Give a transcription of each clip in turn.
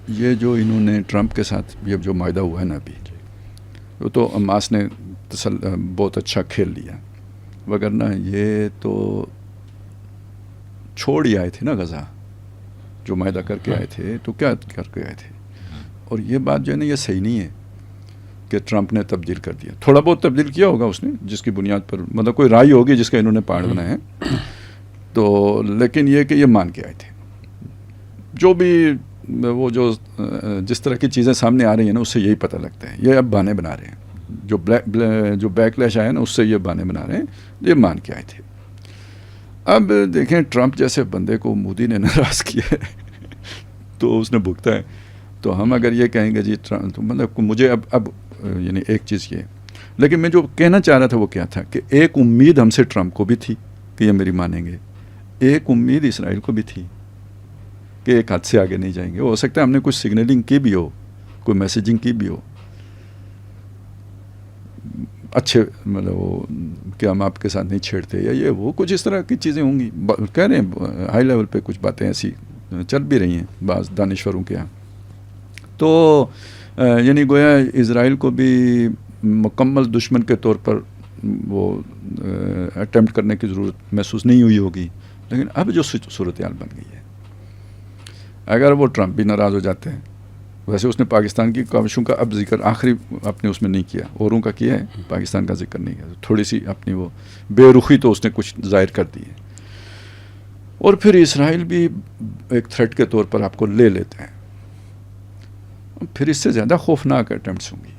یہ جو انہوں نے ٹرمپ کے ساتھ یہ جو معاہدہ ہوا ہے نا ابھی، وہ تو حماس نے بہت اچھا کھیل لیا، وگرنہ یہ تو چھوڑ ہی آئے تھے نا غزہ، جو معاہدہ کر کے آئے تھے تو کیا کر کے آئے تھے. اور یہ بات جو ہے نا یہ صحیح نہیں ہے کہ ٹرمپ نے تبدیل کر دیا. تھوڑا بہت تبدیل کیا ہوگا اس نے، جس کی بنیاد پر مطلب کوئی رائے ہوگی جس کا انہوں نے پہاڑ بنایا ہے تو، لیکن یہ کہ یہ مان کے آئے تھے. جو بھی وہ جو جس طرح کی چیزیں سامنے آ رہی ہیں نا اس سے یہی پتہ لگتا ہے یہ اب بہانے بنا رہے ہیں. جو بیک لیش آیا نا اس سے یہ بہانے بنا رہے ہیں، یہ مان کے آئے تھے. اب دیکھیں ٹرمپ جیسے بندے کو مودی نے ناراض کیا ہے تو اس نے بھگتا ہے. تو ہم اگر یہ کہیں گے جی مطلب مجھے اب یعنی ایک چیز یہ، لیکن میں جو کہنا چاہ رہا تھا وہ کیا تھا کہ ایک امید ہم سے ٹرمپ کو بھی تھی کہ یہ میری مانیں گے، ایک امید اسرائیل کو بھی تھی کہ ایک حد سے آگے نہیں جائیں گے. ہو سکتا ہے ہم نے کچھ سگنلنگ کی بھی ہو، کوئی میسیجنگ کی بھی ہو اچھے مطلب وہ کہ ہم آپ کے ساتھ نہیں چھیڑتے یا یہ وہ کچھ اس طرح کی چیزیں ہوں گی. کہہ رہے ہیں ہائی لیول پہ کچھ باتیں ایسی چل بھی رہی ہیں بعض دانشوروں کے یہاں. تو یعنی گویا اسرائیل کو بھی مکمل دشمن کے طور پر وہ اٹیمپٹ کرنے کی ضرورت محسوس نہیں ہوئی ہوگی. لیکن اب جو صورتحال بن گئی ہے، اگر وہ ٹرمپ بھی ناراض ہو جاتے ہیں، ویسے اس نے پاکستان کی کاوشوں کا اب ذکر آخری اپنے اس میں نہیں کیا، اوروں کا کیا ہے، پاکستان کا ذکر نہیں کیا. تھوڑی سی اپنی وہ بے رخی تو اس نے کچھ ظاہر کر دی ہے. اور پھر اسرائیل بھی ایک تھریٹ کے طور پر آپ کو لے لیتے ہیں. پھر اس سے زیادہ خوفناک اٹیمپٹس ہوں گی.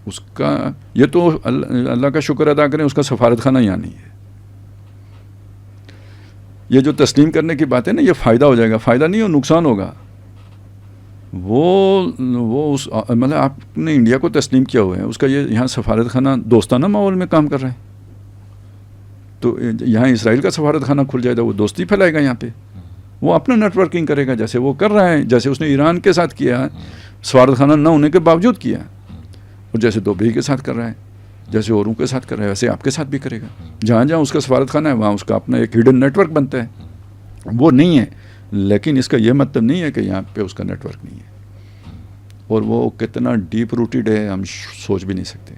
اس کا یہ تو اللہ کا شکر ادا کریں اس کا سفارت خانہ یہاں نہیں ہے. یہ جو تسلیم کرنے کی بات ہے نا یہ فائدہ ہو جائے گا، فائدہ نہیں ہو نقصان ہوگا. وہ اس مطلب آپ نے انڈیا کو تسلیم کیا ہوا ہے، اس کا یہ یہاں سفارت خانہ دوستانہ ماحول میں کام کر رہے ہیں، تو یہاں اسرائیل کا سفارت خانہ کھل جائے گا، وہ دوستی پھیلائے گا یہاں پہ، وہ اپنا نیٹ ورکنگ کرے گا جیسے وہ کر رہا ہے، جیسے اس نے ایران کے ساتھ کیا سفارت خانہ نہ ہونے کے باوجود کیا، اور جیسے دبئی کے ساتھ کر رہا ہے، جیسے اوروں کے ساتھ کر رہا ہے، ویسے آپ کے ساتھ بھی کرے گا. جہاں جہاں اس کا سفارت خانہ ہے وہاں اس کا اپنا ایک ہڈن نیٹ ورک بنتا ہے. وہ نہیں ہے، لیکن اس کا یہ مطلب نہیں ہے کہ یہاں پہ اس کا نیٹ ورک نہیں ہے. اور وہ کتنا ڈیپ روٹیڈ ہے ہم سوچ بھی نہیں سکتے.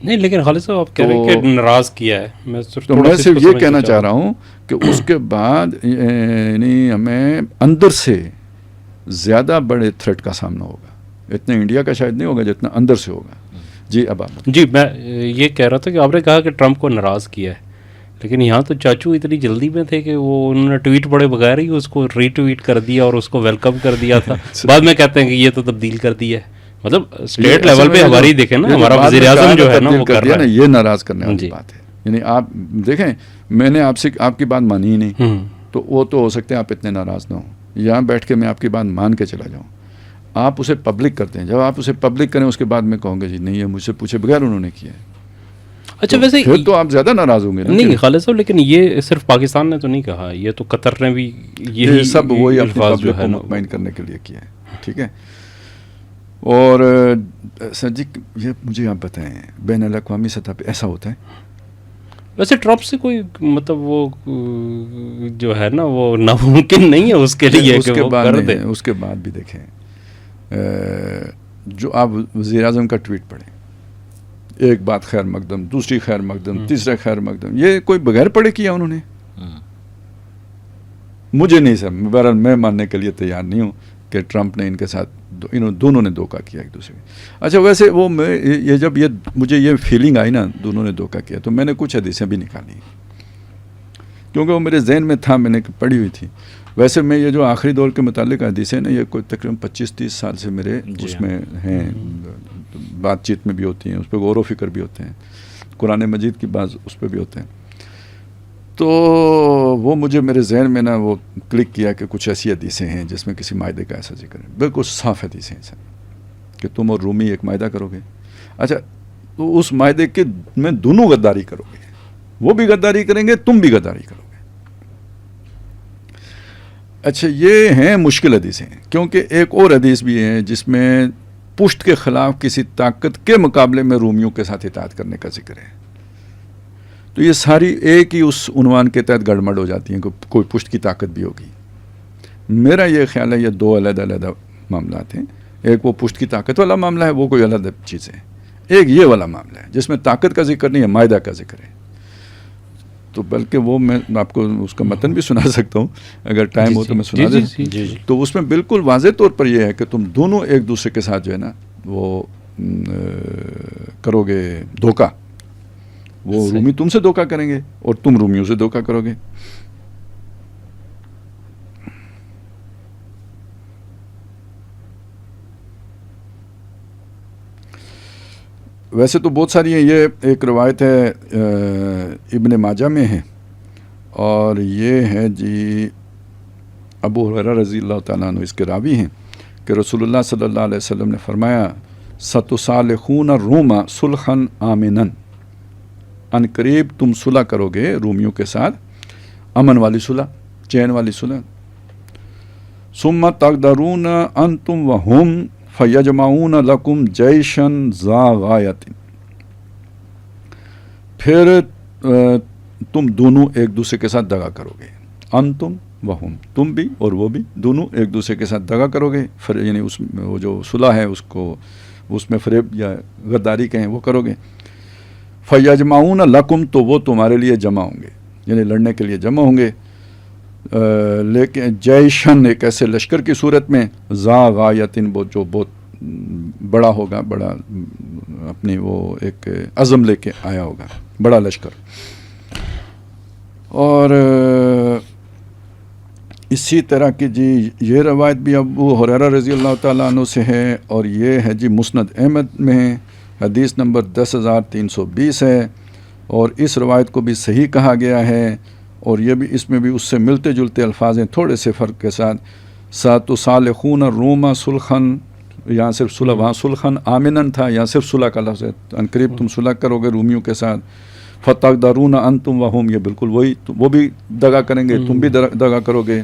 نہیں لیکن خالد صاحب آپ کہہ رہے ہیں کہ ناراض کیا ہے. میں صرف یہ کہنا چاہ رہا ہوں کہ اس کے بعد یعنی ہمیں اندر سے زیادہ بڑے تھریٹ کا سامنا ہوگا. اتنا انڈیا کا شاید نہیں ہوگا جتنا اندر سے ہوگا. جی اب آپ. جی میں یہ کہہ رہا تھا کہ آپ نے کہا کہ ٹرمپ کو ناراض کیا ہے، لیکن یہاں تو چاچو اتنی جلدی میں تھے کہ وہ انہوں نے ٹویٹ پڑے بغیر ہی اس کو ری ٹویٹ کر دیا اور اس کو ویلکم کر دیا تھا. بعد میں کہتے ہیں کہ یہ تو تبدیل کر دیا ہے. مطلب اسٹیٹ لیول پہ ہماری دیکھیں نا، ہمارا وزیر اعظم جو ہے نا وہ کر رہا ہے. یہ ناراض کرنے والی بات ہے. یعنی آپ دیکھیں میں نے آپ سے آپ کی بات مانی ہی نہیں، تو وہ تو ہو سکتے ہیں آپ اتنے ناراض نہ ہوں. یہاں بیٹھ کے میں آپ کی بات مان کے چلا جاؤں. آپ اسے پبلک کرتے ہیں، جب آپ اسے پبلک کریں اس کے بعد میں کہوں گا جی نہیں ہے مجھ سے پوچھے بغیر انہوں نے کیا ہے. اچھا ویسے پھر تو آپ زیادہ ناراض ہوں گے. نہیں خالد صاحب، لیکن یہ صرف پاکستان نے تو نہیں کہا، یہ تو قطر نے بھی یہی سب وہی الفاظ جو ہے مطمئن کرنے کے لیے کیا ہے. ٹھیک ہے. اور سر جی یہ مجھے آپ بتائیں بین الاقوامی سطح پہ ایسا ہوتا ہے؟ ویسے ٹرمپ سے کوئی مطلب وہ جو ہے نا وہ ناممکن نہیں ہے اس کے لیے کہ وہ کر دے. اس کے بعد بھی دیکھیں جو آپ وزیر اعظم کا ٹویٹ پڑھیں، ایک بات خیر مقدم، دوسری خیر مقدم، تیسرا خیر مقدم، یہ کوئی بغیر پڑھے کیا انہوں نے؟ مجھے نہیں سر، بہرحال میں ماننے کے لیے تیار نہیں ہوں کہ ٹرمپ نے ان کے ساتھ دونوں نے دھوکہ کیا ایک دوسرے کو. اچھا ویسے وہ میں یہ جب مجھے یہ فیلنگ آئی نا دونوں نے دھوکہ کیا تو میں نے کچھ حدیثیں بھی نکالی کیونکہ وہ میرے ذہن میں تھا، میں نے پڑھی ہوئی تھی. ویسے میں یہ جو آخری دور کے متعلق حدیثیں نا یہ کوئی تقریباً 25-30 سال سے میرے اس میں ہیں، بات چیت میں بھی ہوتی ہیں، اس پہ غور و فکر بھی ہوتے ہیں، قرآن مجید کی بعض اس پہ بھی ہوتے ہیں. تو وہ مجھے میرے ذہن میں نا وہ کلک کیا کہ کچھ ایسی حدیثیں ہیں جس میں کسی معاہدے کا ایسا ذکر ہے. بالکل صاف حدیثیں ہیں سر کہ تم اور رومی ایک معاہدہ کرو گے. اچھا تو اس معاہدے کے میں دونوں غداری کرو گے، وہ بھی غداری کریں گے، تم بھی غداری کرو گے. اچھا یہ ہیں مشکل حدیثیں، کیونکہ ایک اور حدیث بھی ہے جس میں پشت کے خلاف کسی طاقت کے مقابلے میں رومیوں کے ساتھ اطاعت کرنے کا ذکر ہے. تو یہ ساری ایک ہی اس عنوان کے تحت گڑبڑ ہو جاتی ہیں کہ کوئی پشت کی طاقت بھی ہوگی. میرا یہ خیال ہے یہ دو علیحدہ علیحدہ معاملات ہیں. ایک وہ پشت کی طاقت والا معاملہ ہے, وہ کوئی علیحدہ چیز ہے. ایک یہ والا معاملہ ہے جس میں طاقت کا ذکر نہیں ہے, معاہدہ کا ذکر ہے. تو بلکہ وہ میں آپ کو اس کا متن بھی سنا سکتا ہوں اگر ٹائم ہو تو میں سنا دوں. تو اس میں بالکل واضح طور پر یہ ہے کہ تم دونوں ایک دوسرے کے ساتھ جو ہے نا وہ کرو گے دھوکہ. وہ رومی تم سے دھوکہ کریں گے اور تم رومیوں سے دھوکہ کرو گے. ویسے تو بہت ساری ہیں. یہ ایک روایت ہے ابن ماجہ میں ہے اور یہ ہے جی ابو ہریرہ رضی اللہ تعالیٰ عنہ اس کے راوی ہیں کہ رسول اللہ صلی اللہ علیہ وسلم نے فرمایا ستصالحون الروم صلحا آمنا, ان قریب تم صلح کرو گے رومیوں کے ساتھ, امن والی صلح, چین والی صلح. ثم تقدرون انتم وهم فیجمعون لکم جیشن ذا غایت, پھر تم دونوں ایک دوسرے کے ساتھ دغا کرو گے. انتم وہم, تم بھی اور وہ بھی, دونوں ایک دوسرے کے ساتھ دغا کرو گے. یعنی اس وہ جو صلح ہے اس کو اس میں فریب یا غداری کہیں وہ کرو گے. فیجمعون لکم, تو وہ تمہارے لیے جمع ہوں گے, یعنی لڑنے کے لیے جمع ہوں گے. لیکن جیشن ایک ایسے لشکر کی صورت میں, ذا غایتن وہ جو بہت بڑا ہوگا, بڑا اپنی وہ ایک عزم لے کے آیا ہوگا, بڑا لشکر. اور اسی طرح کی جی یہ روایت بھی ابو ہریرہ رضی اللہ تعالیٰ عنہ سے ہے اور یہ ہے جی مسند احمد میں, حدیث نمبر 10,320 ہے. اور اس روایت کو بھی صحیح کہا گیا ہے اور یہ بھی اس میں بھی اس سے ملتے جلتے الفاظ ہیں تھوڑے سے فرق کے ساتھ. ستصالحون الروم صلحا, یہاں صرف صلح, وہاں صلحا آمنا تھا, یہاں صرف صلح کا لفظ ہے. ان قریب تم صلح کرو گے رومیوں کے ساتھ. فتقدرون انتم وہم, یہ بالکل وہی, وہ بھی دغا کریں گے, تم بھی دغا کرو گے.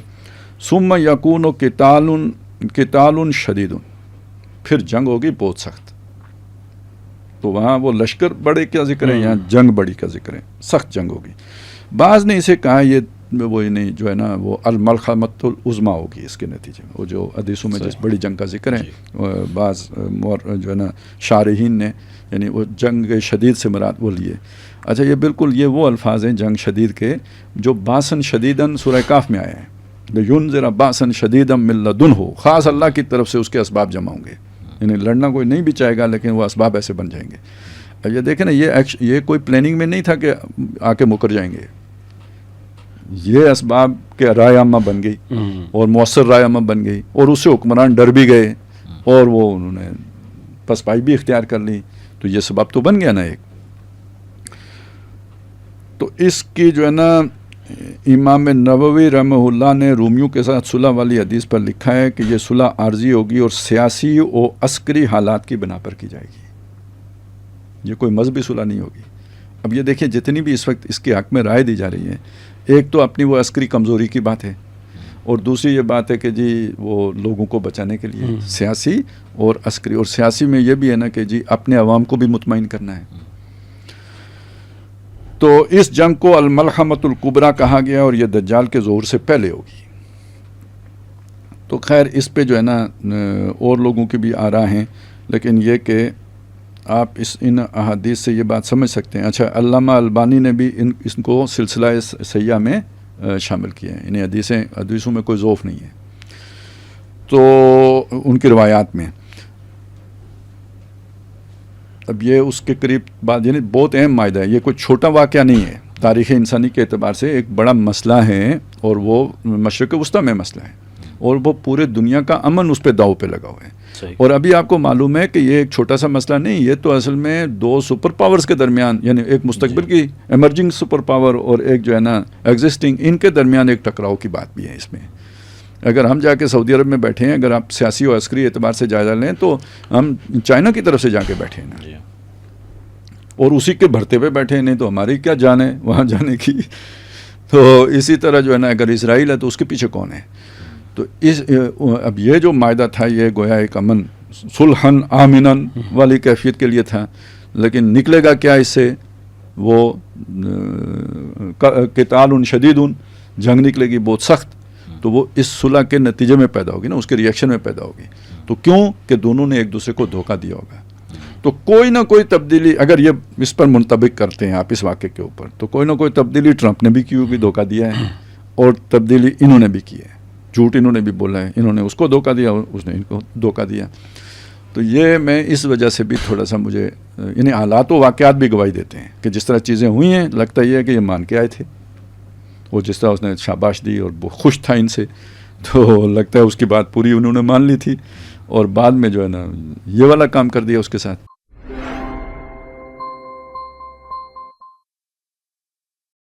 ثم یکون قتال شدید, پھر جنگ ہوگی بہت سخت. تو وہاں وہ لشکر بڑے کا ذکر ہے, یہاں جنگ بڑی کا ذکر ہے, سخت جنگ ہوگی. بعض نے اسے کہا یہ وہ نہیں جو ہے نا وہ الملحمۃ العظمیٰ ہوگی اس کے نتیجے میں, وہ جو حدیثوں میں جس بڑی جنگ کا ذکر ہے. بعض جو ہے نا شارحین نے یعنی وہ جنگ شدید سے مراد وہ لیے. اچھا یہ بالکل یہ وہ الفاظ ہیں جنگ شدید کے جو باسن شدیدن سورہ کاف میں آئے ہیں. ینذر باسن شدیدا من لدنہ, خاص اللہ کی طرف سے اس کے اسباب جمع ہوں گے. یعنی لڑنا کوئی نہیں بھی چاہے گا لیکن وہ اسباب ایسے بن جائیں گے. اب یہ دیکھیں نا یہ کوئی پلاننگ میں نہیں تھا کہ آ کے مکر جائیں گے. یہ اسباب کے رائے عامہ بن گئی اور مؤثر رائے عامہ بن گئی اور اس سے حکمران ڈر بھی گئے اور وہ انہوں نے پسپائی بھی اختیار کر لی. تو یہ سبب تو بن گیا نا ایک. تو اس کی جو ہے نا امام نووی رحمہ اللہ نے رومیوں کے ساتھ صلح والی حدیث پر لکھا ہے کہ یہ صلح عارضی ہوگی اور سیاسی و عسکری حالات کی بنا پر کی جائے گی, یہ کوئی مذہبی صلح نہیں ہوگی. اب یہ دیکھیں جتنی بھی اس وقت اس کے حق میں رائے دی جا رہی ہے, ایک تو اپنی وہ عسکری کمزوری کی بات ہے اور دوسری یہ بات ہے کہ جی وہ لوگوں کو بچانے کے لیے سیاسی اور عسکری. اور سیاسی میں یہ بھی ہے نا کہ جی اپنے عوام کو بھی مطمئن کرنا ہے. تو اس جنگ کو الملحمۃ الکبریٰ کہا گیا اور یہ دجال کے ظہور سے پہلے ہوگی. تو خیر اس پہ جو ہے نا اور لوگوں کی بھی آراء ہیں, لیکن یہ کہ آپ ان احادیث سے یہ بات سمجھ سکتے ہیں. اچھا علامہ البانی نے بھی اس کو سلسلہ سیاح میں شامل کیا ہے. انہیں حدیثوں میں کوئی ضعف نہیں ہے تو ان کی روایات میں. اب یہ اس کے قریب بات یعنی بہت اہم معاہدہ ہے, یہ کوئی چھوٹا واقعہ نہیں ہے. تاریخ انسانی کے اعتبار سے ایک بڑا مسئلہ ہے اور وہ مشرق وسطیٰ میں مسئلہ ہے اور وہ پورے دنیا کا امن اس پہ داؤ پہ لگا ہوا ہے. اور ابھی آپ کو معلوم ہے کہ یہ ایک چھوٹا سا مسئلہ نہیں, یہ تو اصل میں دو سپر پاورز کے درمیان یعنی ایک مستقبل کی ایمرجنگ سپر پاور اور ایک جو ہے نا ایگزسٹنگ, ان کے درمیان ایک ٹکراؤ کی بات بھی ہے اس میں. اگر ہم جا کے سعودی عرب میں بیٹھے ہیں, اگر آپ سیاسی و عسکری اعتبار سے جائزہ لیں تو ہم چائنا کی طرف سے جا کے بیٹھے ہیں نا, اور اسی کے بھرتے پہ بیٹھے ہیں, نہیں تو ہماری کیا جان ہے وہاں جانے کی. تو اسی طرح جو ہے نا اگر اسرائیل ہے تو اس کے پیچھے کون ہے. تو اب یہ جو معاہدہ تھا یہ گویا ایک امن صلحن آمنن والی کیفیت کے لیے تھا, لیکن نکلے گا کیا اس سے؟ وہ قتال شدید, جنگ نکلے گی بہت سخت. تو وہ اس صلح کے نتیجے میں پیدا ہوگی نا، اس کے ریئیکشن میں پیدا ہوگی. تو کیوں کہ دونوں نے ایک دوسرے کو دھوکہ دیا ہوگا. تو کوئی نہ کوئی تبدیلی اگر یہ اس پر منطبق کرتے ہیں آپ اس واقعے کے اوپر، تو کوئی نہ کوئی تبدیلی ٹرمپ نے بھی کی ہوگی، دھوکہ دیا ہے، اور تبدیلی انہوں نے بھی کی ہے. جھوٹ انہوں نے بھی بولا ہے، انہوں نے اس کو دھوکہ دیا، اس نے ان کو دھوکہ دیا. تو یہ میں اس وجہ سے بھی تھوڑا سا مجھے یعنی حالات و واقعات بھی گواہی دیتے ہیں کہ جس طرح چیزیں ہوئی ہیں، لگتا یہ ہے کہ یہ مان کے آئے تھے. وہ جس طرح اس نے شاباش دی اور وہ خوش تھا ان سے، تو لگتا ہے اس کی بات پوری انہوں نے مان لی تھی، اور بعد میں جو ہے نا یہ والا کام کر دیا اس کے ساتھ.